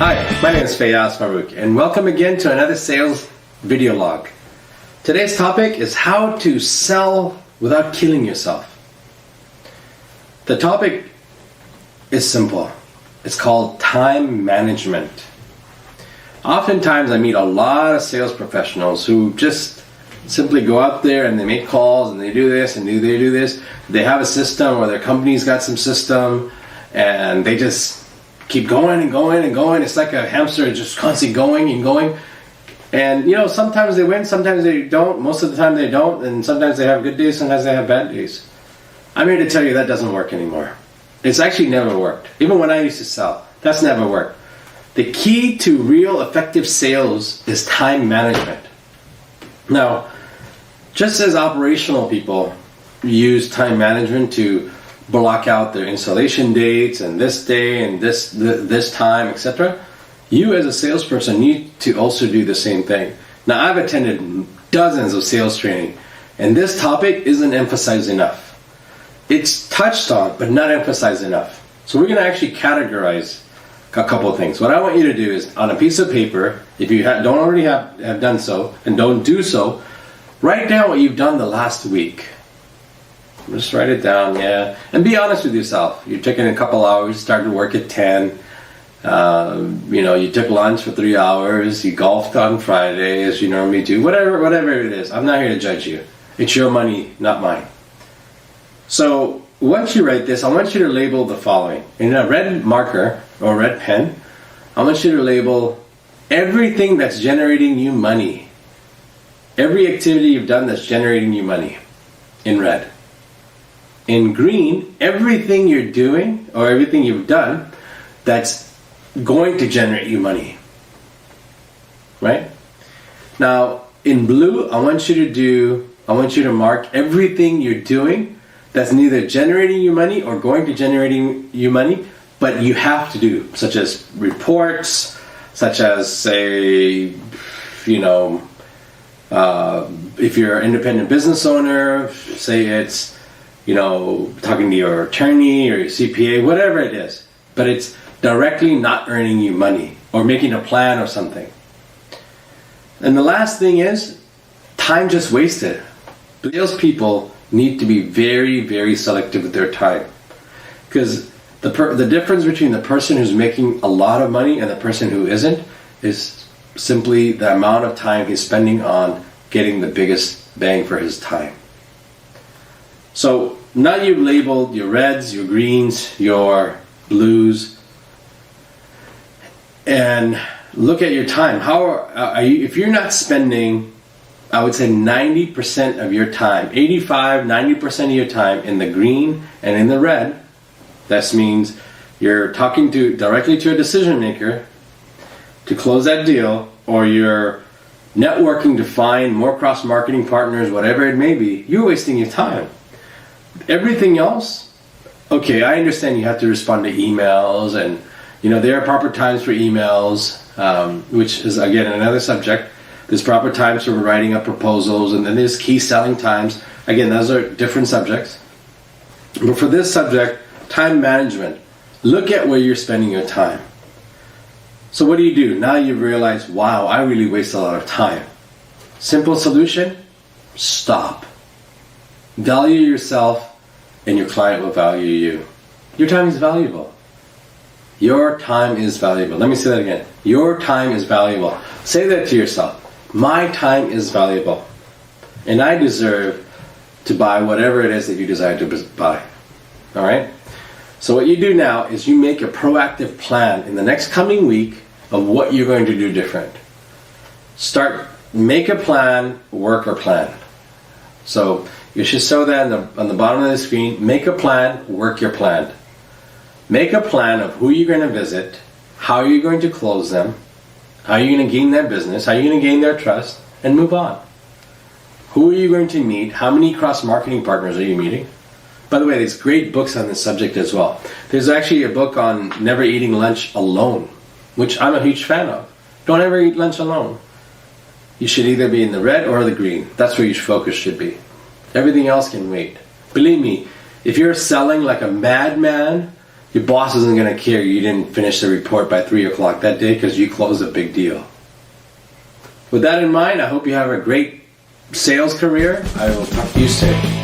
Hi, my name is Faiyaz Farouk and welcome again to another sales video log. Today's topic is how to sell without killing yourself. The topic is simple. It's called time management. Oftentimes I meet a lot of sales professionals who just simply go out there and they make calls and they do this and they do this. They have a system or their company's got some system and they just keep going and going and going. It's like a hamster just constantly going and going. And you know, sometimes they win, sometimes they don't. Most of the time they don't, and sometimes they have good days, sometimes they have bad days. I'm here to tell you that doesn't work anymore. It's actually never worked. Even when I used to sell, that's never worked. The key to real effective sales is time management. Now, just as operational people use time management to block out their installation dates and this day and this time, etc., you as a salesperson need to also do the same thing. Now, I've attended dozens of sales training, and this topic isn't emphasized enough. It's touched on, but not emphasized enough. So we're going to actually categorize a couple of things. What I want you to do is, on a piece of paper, if you don't already have done so, and don't do so, write down what you've done the last week. Just write it down, yeah. And be honest with yourself. You're taking a couple hours, started work at 10. You took lunch for 3 hours. You golfed on Friday, as you normally do. Whatever it is. I'm not here to judge you. It's your money, not mine. So once you write this, I want you to label the following. In a red marker or red pen, I want you to label everything that's generating you money. Every activity you've done that's generating you money in red. In green, everything you're doing or everything you've done that's going to generate you money. Right? Now, in blue, I want you to mark everything you're doing that's neither generating you money or going to generating you money, but you have to do, such as reports, such as, say, if you're an independent business owner, say it's, talking to your attorney or your CPA, whatever it is, but it's directly not earning you money or making a plan or something. And the last thing is time just wasted. Salespeople need to be very, very selective with their time, because the difference between the person who's making a lot of money and the person who isn't is simply the amount of time he's spending on getting the biggest bang for his time. So now you've labeled your reds, your greens, your blues, and look at your time. How are you? If you're not spending, I would say 90% of your time, 85-90% of your time in the green and in the red, that means you're talking directly to a decision maker to close that deal, or you're networking to find more cross-marketing partners, whatever it may be, you're wasting your time. Everything else, okay, I understand you have to respond to emails, and there are proper times for emails, which is again another subject. There's proper times for writing up proposals, and then there's key selling times. Again, those are different subjects. But for this subject, time management, look at where you're spending your time. So what do? Now you realize, wow, I really waste a lot of time. Simple solution, stop. Value yourself, and your client will value you. Your time is valuable. Your time is valuable. Let me say that again. Your time is valuable. Say that to yourself. My time is valuable, and I deserve to buy whatever it is that you desire to buy. All right? So what you do now is you make a proactive plan in the next coming week of what you're going to do different. Make a plan, work a plan. So you should show that on the bottom of the screen. Make a plan, work your plan. Make a plan of who you're going to visit, how you're going to close them, how you're going to gain their business, how you're going to gain their trust, and move on. Who are you going to meet? How many cross-marketing partners are you meeting? By the way, there's great books on this subject as well. There's actually a book on never eating lunch alone, which I'm a huge fan of. Don't ever eat lunch alone. You should either be in the red or the green. That's where your focus should be. Everything else can wait. Believe me, if you're selling like a madman, Your boss isn't going to care you didn't finish the report by 3 o'clock that day because you closed a big deal. With that in mind, I hope you have a great sales career. I will talk to you soon.